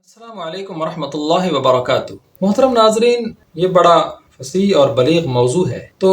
السلام علیکم ورحمۃ اللہ وبرکاتہ۔ محترم ناظرین، یہ بڑا فصیح اور بلیغ موضوع ہے، تو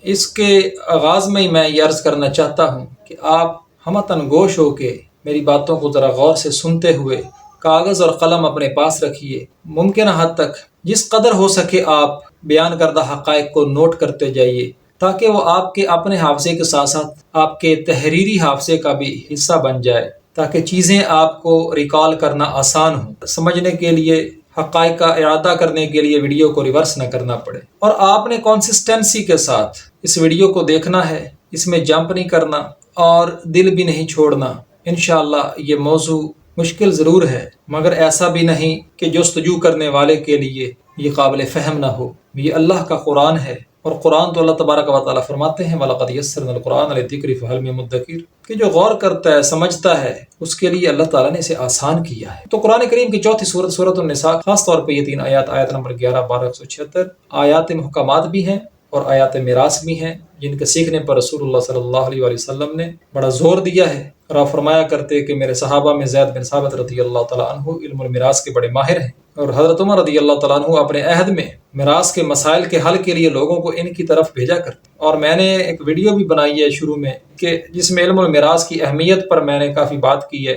اس کے آغاز میں ہی میں یہ عرض کرنا چاہتا ہوں کہ آپ ہمتن گوش ہو کے میری باتوں کو ذرا غور سے سنتے ہوئے کاغذ اور قلم اپنے پاس رکھیے۔ ممکنہ حد تک جس قدر ہو سکے آپ بیان کردہ حقائق کو نوٹ کرتے جائیے، تاکہ وہ آپ کے اپنے حافظے کے ساتھ ساتھ آپ کے تحریری حافظے کا بھی حصہ بن جائے، تاکہ چیزیں آپ کو ریکال کرنا آسان ہو، سمجھنے کے لیے، حقائق کا اعادہ کرنے کے لیے ویڈیو کو ریورس نہ کرنا پڑے۔ اور آپ نے کنسسٹنسی کے ساتھ اس ویڈیو کو دیکھنا ہے، اس میں جمپ نہیں کرنا اور دل بھی نہیں چھوڑنا۔ انشاءاللہ یہ موضوع مشکل ضرور ہے، مگر ایسا بھی نہیں کہ جستجو کرنے والے کے لیے یہ قابل فہم نہ ہو۔ یہ اللہ کا قرآن ہے، اور قرآن تو اللہ تبارک و تعالیٰ فرماتے ہیں وَلَقَدْ يَسَّرْنَا الْقُرْآنَ لِلذِّكْرِ فَهَلْ مِن مُدَّكِرٍ، کہ جو غور کرتا ہے، سمجھتا ہے، اس کے لیے اللہ تعالیٰ نے اسے آسان کیا ہے۔ تو قرآن کریم کی چوتھی سورت سورۃ النساء، خاص طور پہ یہ تین آیات، آیت نمبر 11، 12، 176 آیات محکمات بھی ہیں اور آیات میراث بھی ہیں، جن کے سیکھنے پر رسول اللہ صلی اللہ علیہ وآلہ وسلم نے بڑا زور دیا ہے، اور آپ فرمایا کرتے کہ میرے صحابہ میں زید بن ثابت رضی اللہ تعالیٰ عنہ علم المیراث کے بڑے ماہر ہیں، اور حضرت عمر رضی اللہ تعالیٰ عنہ اپنے عہد میں میراث کے مسائل کے حل کے لیے لوگوں کو ان کی طرف بھیجا کرتے۔ اور میں نے ایک ویڈیو بھی بنائی ہے شروع میں، کہ جس میں علم المیراث کی اہمیت پر میں نے کافی بات کی ہے،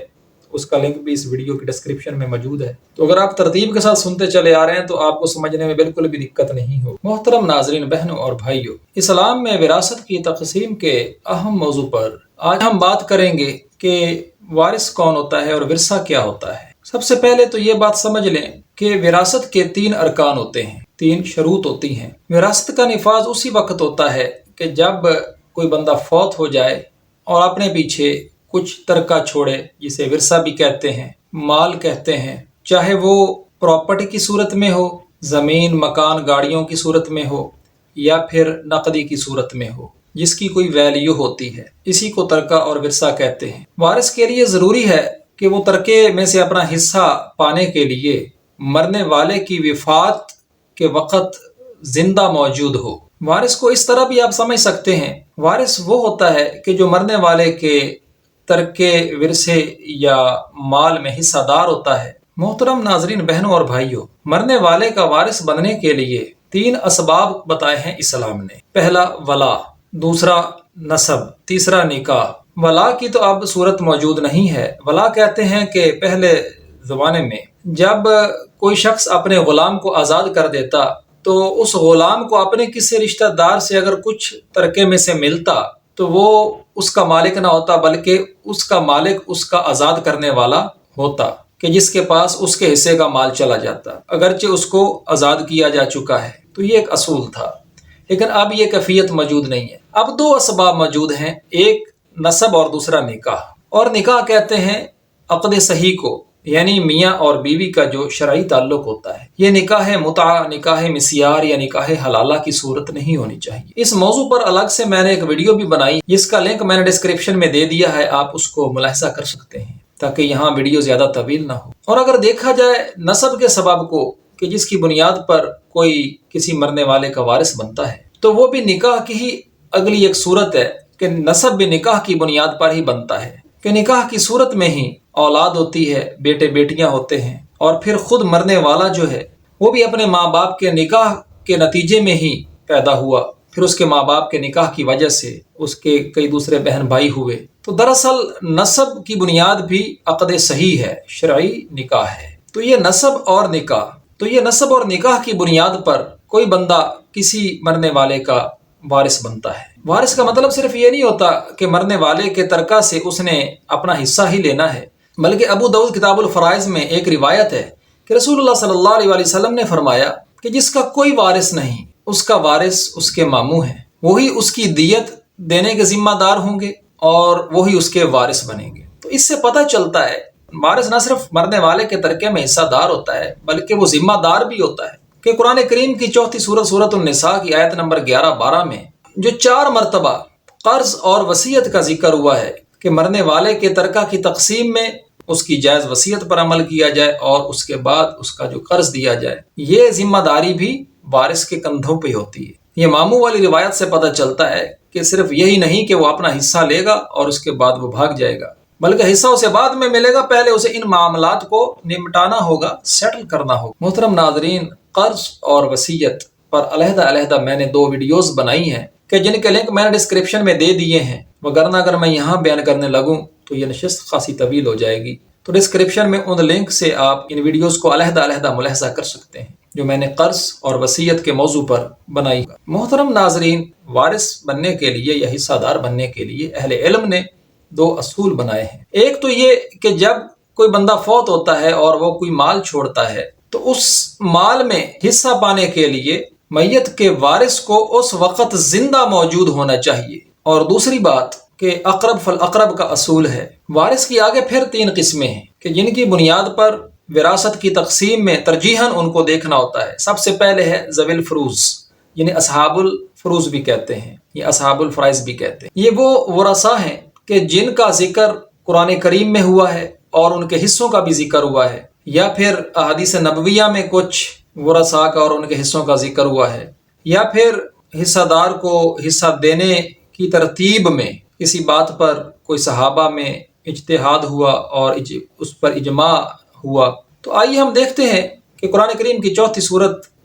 اس کا لنک بھی اس ویڈیو کی ڈسکرپشن میں موجود ہے۔ تو اگر آپ ترتیب کے ساتھ سنتے چلے آ رہے ہیں تو آپ کو سمجھنے میں بالکل بھی دقت نہیں ہو۔ محترم ناظرین، بہنوں اور بھائیوں، اسلام میں وراثت کی تقسیم کے اہم موضوع پر آج ہم بات کریں گے کہ وارث کون ہوتا ہے اور ورثہ کیا ہوتا ہے۔ سب سے پہلے تو یہ بات سمجھ لیں کہ وراثت کے تین ارکان ہوتے ہیں، تین شروط ہوتی ہیں۔ وراثت کا نفاذ اسی وقت ہوتا ہے کہ جب کوئی بندہ فوت ہو جائے اور اپنے پیچھے کچھ ترکہ چھوڑے، جسے ورثہ بھی کہتے ہیں، مال کہتے ہیں، چاہے وہ پراپرٹی کی صورت میں ہو، زمین، مکان، گاڑیوں کی صورت میں ہو، یا پھر نقدی کی صورت میں ہو، جس کی کوئی ویلیو ہوتی ہے، اسی کو ترکہ اور ورثہ کہتے ہیں۔ وارث کے لیے ضروری ہے کہ وہ ترکے میں سے اپنا حصہ پانے کے لیے مرنے والے کی وفات کے وقت زندہ موجود ہو۔ وارث کو اس طرح بھی آپ سمجھ سکتے ہیں، وارث وہ ہوتا ہے کہ جو مرنے والے کے ترکے، ورثے یا مال میں حصہ دار ہوتا ہے۔ محترم ناظرین، بہنوں اور بھائیوں، مرنے والے کا وارث بننے کے لیے تین اسباب بتائے ہیں اسلام نے۔ پہلا ولا، دوسرا نسب، تیسرا نکاح۔ ولا کی تو اب صورت موجود نہیں ہے۔ ولا کہتے ہیں کہ پہلے زمانے میں جب کوئی شخص اپنے غلام کو آزاد کر دیتا تو اس غلام کو اپنے کسی رشتہ دار سے اگر کچھ ترکے میں سے ملتا تو وہ اس کا مالک نہ ہوتا، بلکہ اس کا مالک اس کا آزاد کرنے والا ہوتا، کہ جس کے پاس اس کے حصے کا مال چلا جاتا، اگرچہ اس کو آزاد کیا جا چکا ہے۔ تو یہ ایک اصول تھا، لیکن اب یہ کیفیت موجود نہیں ہے۔ اب دو اسباب موجود ہیں، ایک نسب اور دوسرا نکاح۔ اور نکاح کہتے ہیں عقد صحیح کو، یعنی میاں اور بیوی کا جو شرعی تعلق ہوتا ہے۔ یہ نکاح متعہ، نکاح مسیار یا نکاح حلالہ کی صورت نہیں ہونی چاہیے۔ اس موضوع پر الگ سے میں نے ایک ویڈیو بھی بنائی، جس کا لنک میں نے ڈسکرپشن میں دے دیا ہے، آپ اس کو ملاحظہ کر سکتے ہیں، تاکہ یہاں ویڈیو زیادہ طویل نہ ہو۔ اور اگر دیکھا جائے نسب کے سبب کو، کہ جس کی بنیاد پر کوئی کسی مرنے والے کا وارث بنتا ہے، تو وہ بھی نکاح کی ہی اگلی ایک صورت ہے، کہ نسب بھی نکاح کی بنیاد پر ہی بنتا ہے، کہ نکاح کی صورت میں ہی اولاد ہوتی ہے، بیٹے بیٹیاں ہوتے ہیں، اور پھر خود مرنے والا جو ہے وہ بھی اپنے ماں باپ کے نکاح کے نتیجے میں ہی پیدا ہوا، پھر اس کے ماں باپ کے نکاح کی وجہ سے اس کے کئی دوسرے بہن بھائی ہوئے۔ تو دراصل نسب کی بنیاد بھی عقد صحیح ہے، شرعی نکاح ہے۔ تو یہ نسب اور نکاح کی بنیاد پر کوئی بندہ کسی مرنے والے کا وارث بنتا ہے۔ وارث کا مطلب صرف یہ نہیں ہوتا کہ مرنے والے کے ترکہ سے اس نے اپنا حصہ ہی لینا ہے، بلکہ ابو داؤد کتاب الفرائض میں ایک روایت ہے کہ رسول اللہ صلی اللہ علیہ وآلہ وسلم نے فرمایا کہ جس کا کوئی وارث نہیں، اس کا وارث اس کے ماموں ہیں، وہی اس کی دیت دینے کے ذمہ دار ہوں گے اور وہی اس کے وارث بنیں گے۔ تو اس سے پتہ چلتا ہے وارث نہ صرف مرنے والے کے ترکے میں حصہ دار ہوتا ہے، بلکہ وہ ذمہ دار بھی ہوتا ہے، کہ قرآن کریم کی چوتھی سورت سورۃ النساء کی آیت نمبر 11-12 میں جو 4 مرتبہ قرض اور وصیت کا ذکر ہوا ہے، کہ مرنے والے کے ترکہ کی تقسیم میں اس کی جائز وصیت پر عمل کیا جائے اور اس کے بعد اس کا جو قرض دیا جائے، یہ ذمہ داری بھی وارث کے کندھوں پہ ہوتی ہے۔ یہ ماموں والی روایت سے پتہ چلتا ہے کہ صرف یہی نہیں کہ وہ اپنا حصہ لے گا اور اس کے بعد وہ بھاگ جائے گا، بلکہ حصہ اسے بعد میں ملے گا، پہلے اسے ان معاملات کو نمٹانا ہوگا، سیٹل کرنا ہوگا۔ محترم ناظرین، قرض اور وصیت پر علیحدہ علیحدہ میں نے 2 ویڈیوز بنائی ہیں کہ جن کے لنک میں نے ڈسکرپشن میں دے دیے ہیں، وگرنہ اگر میں یہاں بیان کرنے لگوں تو یہ نشست خاصی طویل ہو جائے گی۔ تو ڈسکرپشن میں ان لنک سے آپ ان ویڈیوز کو علیحدہ علیحدہ ملاحظہ کر سکتے ہیں جو میں نے قرض اور وصیت کے موضوع پر بنائی۔ محترم ناظرین، وارث بننے کے لیے یا حصہ دار بننے کے لیے اہل علم نے 2 اصول بنائے ہیں۔ ایک تو یہ کہ جب کوئی بندہ فوت ہوتا ہے اور وہ کوئی مال چھوڑتا ہے تو اس مال میں حصہ پانے کے لیے میت کے وارث کو اس وقت زندہ موجود ہونا چاہیے۔ اور دوسری بات کہ اقرب فالاقرب کا اصول ہے۔ وارث کی آگے پھر 3 قسمیں ہیں کہ جن کی بنیاد پر وراثت کی تقسیم میں ترجیحاً ان کو دیکھنا ہوتا ہے۔ سب سے پہلے ہے ذوی الفروض، یعنی اصحاب الفروض بھی کہتے ہیں یا اصحاب الفرائض بھی کہتے ہیں۔ یہ وہ ورثاء ہیں کہ جن کا ذکر قرآن کریم میں ہوا ہے اور ان کے حصوں کا بھی ذکر ہوا ہے، یا پھر احادیث نبویہ میں کچھ ورثاء کا اور ان کے حصوں کا ذکر ہوا ہے، یا پھر حصہ دار کو حصہ دینے کی ترتیب میں کسی بات پر کوئی صحابہ میں اجتہاد ہوا اور اس پر اجماع ہوا۔ تو آئیے ہم دیکھتے ہیں کہ قرآن کریم کی 4تھی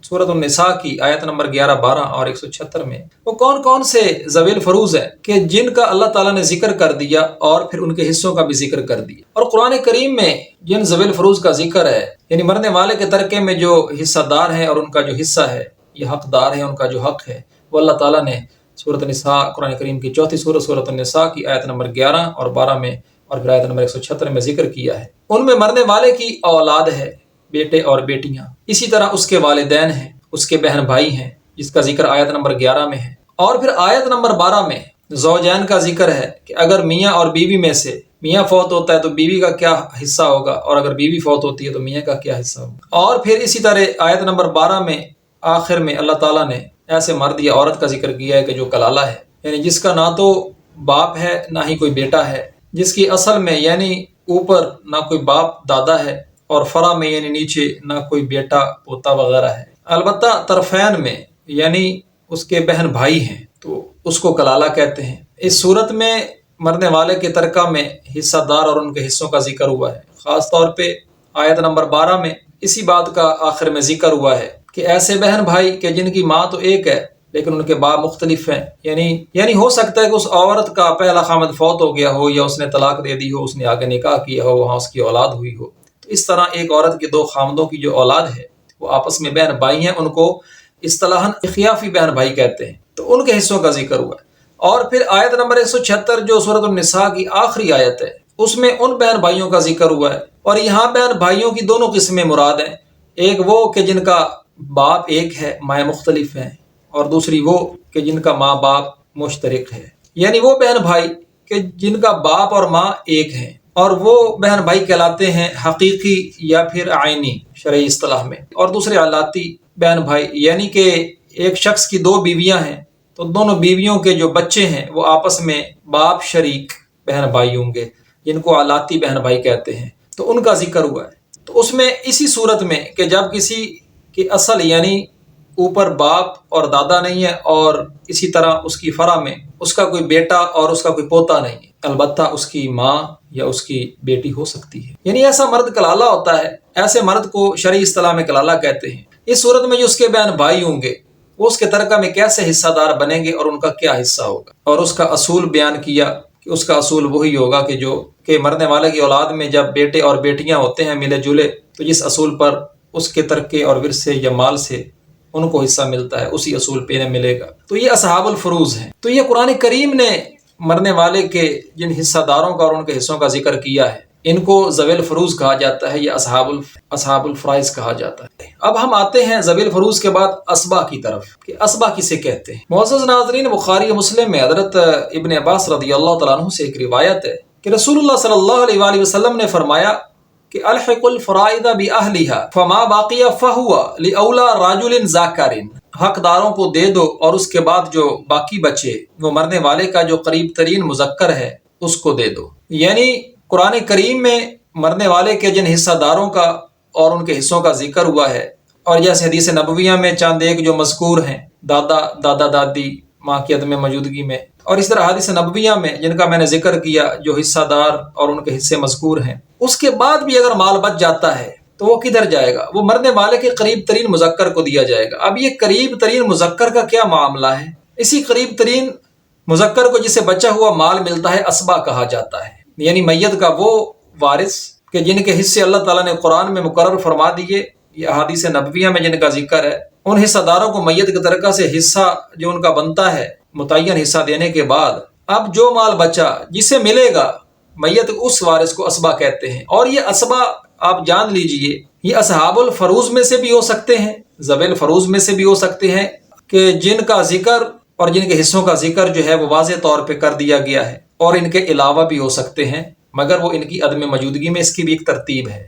سورۃ النساء کی آیت نمبر 11، 12 اور 176 میں وہ کون کون سے ذوی الفروض ہیں کہ جن کا اللہ تعالیٰ نے ذکر کر دیا اور پھر ان کے حصوں کا بھی ذکر کر دیا۔ اور قرآن کریم میں جن ذوی الفروض کا ذکر ہے، یعنی مرنے والے کے ترکے میں جو حصہ دار ہیں اور ان کا جو حصہ ہے، یہ حقدار ہیں، ان کا جو حق ہے، وہ اللہ تعالیٰ نے سورۃ النساء، قرآن کریم کی 4تھی سورۃ النساء کی آیت نمبر 11 اور 12 میں اور پھر آیت نمبر 176 میں ذکر کیا ہے۔ ان میں مرنے والے کی اولاد ہے، بیٹے اور بیٹیاں، اسی طرح اس کے والدین ہیں، اس کے بہن بھائی ہیں، جس کا ذکر آیت نمبر 11 میں ہے۔ اور پھر آیت نمبر 12 میں زوجین کا ذکر ہے کہ اگر میاں اور بیوی میں سے میاں فوت ہوتا ہے تو بیوی کا کیا حصہ ہوگا، اور اگر بیوی فوت ہوتی ہے تو میاں کا کیا حصہ ہوگا۔ اور پھر اسی طرح آیت نمبر 12 میں آخر میں اللہ تعالیٰ نے ایسے مرد یا عورت کا ذکر کیا ہے کہ جو کلالہ ہے، یعنی جس کا نہ تو باپ ہے نہ ہی کوئی بیٹا ہے، جس کی اصل میں یعنی اوپر نہ کوئی باپ دادا ہے اور فرع میں یعنی نیچے نہ کوئی بیٹا پوتا وغیرہ ہے، البتہ طرفین میں یعنی اس کے بہن بھائی ہیں تو اس کو کلالہ کہتے ہیں۔ اس صورت میں مرنے والے کے ترکہ میں حصہ دار اور ان کے حصوں کا ذکر ہوا ہے۔ خاص طور پہ آیت نمبر 12 میں اسی بات کا آخر میں ذکر ہوا ہے کہ ایسے بہن بھائی کہ جن کی ماں تو ایک ہے لیکن ان کے باپ مختلف ہیں، یعنی ہو سکتا ہے کہ اس عورت کا پہلا خامد فوت ہو گیا ہو یا اس نے طلاق دے دی ہو، اس نے آگے نکاح کیا ہو، وہاں اس کی اولاد ہوئی ہو۔ تو اس طرح ایک عورت کے 2 خامدوں کی جو اولاد ہے وہ آپس میں بہن بھائی ہیں، ان کو اصطلاحاً اخیافی بہن بھائی کہتے ہیں، تو ان کے حصوں کا ذکر ہوا ہے۔ اور پھر آیت نمبر 176 جو سورۃ النساء کی آخری آیت ہے، اس میں ان بہن بھائیوں کا ذکر ہوا ہے۔ اور یہاں بہن بھائیوں کی 2 قسمیں مراد ہیں، ایک وہ کہ جن کا باپ ایک ہے، مائیں مختلف ہیں، اور دوسری وہ کہ جن کا ماں باپ مشترک ہے، یعنی وہ بہن بھائی کہ جن کا باپ اور ماں ایک ہیں، اور وہ بہن بھائی کہلاتے ہیں حقیقی یا پھر عینی شرعی اصطلاح میں۔ اور دوسرے علاتی بہن بھائی، یعنی کہ ایک شخص کی 2 بیویاں ہیں تو دونوں بیویوں کے جو بچے ہیں وہ آپس میں باپ شریک بہن بھائی ہوں گے، جن کو علاتی بہن بھائی کہتے ہیں، تو ان کا ذکر ہوا ہے۔ تو اس میں اسی صورت میں کہ جب کسی کی اصل یعنی اوپر باپ اور دادا نہیں ہے، اور اسی طرح اس کی فرع میں اس کا کوئی بیٹا اور اس کا کوئی پوتا نہیں ہے، البتہ اس کی ماں یا اس کی بیٹی ہو سکتی ہے، یعنی ایسا مرد کلالہ ہوتا ہے۔ ایسے مرد کو شرعی اصطلاح میں کلالہ کہتے ہیں۔ اس صورت میں جو اس کے بہن بھائی ہوں گے وہ اس کے ترکہ میں کیسے حصہ دار بنیں گے اور ان کا کیا حصہ ہوگا، اور اس کا اصول بیان کیا کہ اس کا اصول وہی ہوگا کہ مرنے والے کی اولاد میں جب بیٹے اور بیٹیاں ہوتے ہیں ملے جلے، تو جس اصول پر اس کے ترکے اور ورثے یا مال سے ان کو حصہ ملتا ہے اسی اصول پہ انہیں ملے گا۔ تو یہ اصحاب الفروض ہیں۔ تو یہ قرآن کریم نے مرنے والے کے جن حصہ داروں کا اور ان کے حصوں کا ذکر کیا ہے، ان کو ذوی الفروض کہا جاتا ہے یا اصحاب الفرائض کہا جاتا ہے۔ اب ہم آتے ہیں ذوی الفروض کے بعد اسبا کی طرف کہ اسبا کسے کہتے ہیں۔ معزز ناظرین، بخاری مسلم میں حضرت ابن عباس رضی اللہ تعالیٰ عنہ سے ایک روایت ہے کہ رسول اللہ صلی اللہ علیہ وآلہ وسلم نے فرمایا کہ الحق الفرائض باہلها فما باقی فهو لاولی رجل ذکر، حقداروں کو دے دو اور اس کے بعد جو باقی بچے وہ مرنے والے کا جو قریب ترین مذکر ہے اس کو دے دو۔ یعنی قرآن کریم میں مرنے والے کے جن حصہ داروں کا اور ان کے حصوں کا ذکر ہوا ہے، اور جیسے حدیث نبویہ میں چند ایک جو مذکور ہیں، دادا، دادا دادی، ماں کی عدم موجودگی میں، اور اس طرح احادیث نبویہ میں جن کا میں نے ذکر کیا جو حصہ دار اور ان کے حصے مذکور ہیں، اس کے بعد بھی اگر مال بچ جاتا ہے تو وہ کدھر جائے گا؟ وہ مرنے والے کے قریب ترین مذکر کو دیا جائے گا۔ اب یہ قریب ترین مذکر کا کیا معاملہ ہے؟ اسی قریب ترین مذکر کو جسے بچا ہوا مال ملتا ہے اسبا کہا جاتا ہے، یعنی میت کا وہ وارث کہ جن کے حصے اللہ تعالیٰ نے قرآن میں مقرر فرما دیے، یہ احادیث نبویہ میں جن کا ذکر ہے، ان حصہ داروں کو میت کی طریقہ سے حصہ جو ان کا بنتا ہے متعین حصہ دینے کے بعد اب جو مال بچا جسے ملے گا میت اس وارث کو اسبا کہتے ہیں۔ اور یہ اسبا آپ جان لیجئے یہ اصحاب الفروض میں سے بھی ہو سکتے ہیں، ذوی الفروض میں سے بھی ہو سکتے ہیں کہ جن کا ذکر اور جن کے حصوں کا ذکر جو ہے وہ واضح طور پہ کر دیا گیا ہے، اور ان کے علاوہ بھی ہو سکتے ہیں مگر وہ ان کی عدم موجودگی میں، اس کی بھی ایک ترتیب ہے۔